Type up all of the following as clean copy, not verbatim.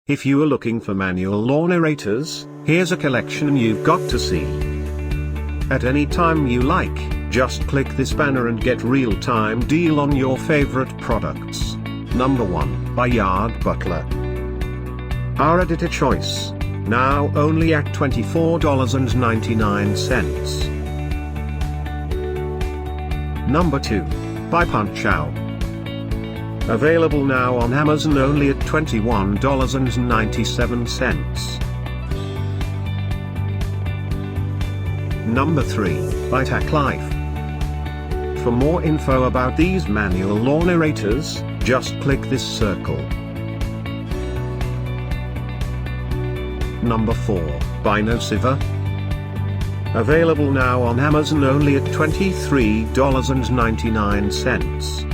If you are looking for manual lawn aerators, here's a collection you've got to see. At any time you like, just click this banner and get real-time deal on your favorite products. Number 1, by Butler. Our editor choice. Now only at $24.99. Number 2, by Punchau. Available now on Amazon only at $21.97. Number 3, by Tacklife. For more info about these manual lawn aerators, just click this circle. Number 4, by Nosiva. Available now on Amazon only at $23.99.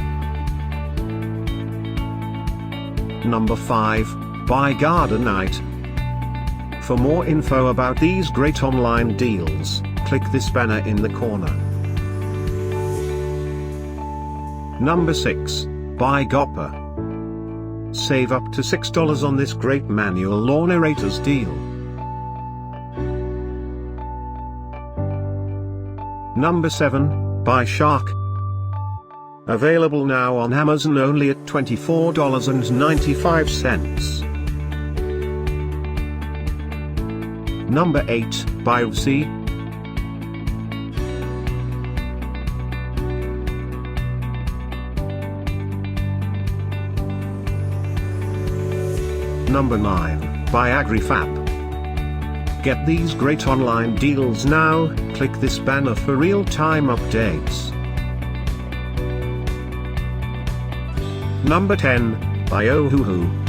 Number 5, by Gardenite. For more info about these great online deals, click this banner in the corner. Number 6, by GoPPa. Save up to $6 on this great manual lawn aerators deal. Number 7, by Shark. Available now on Amazon only at $24.95. Number 8, by UC. Number 9, by Agri-fab. Get these great online deals now, click this banner for real-time updates. Number 10, by Ohuhu.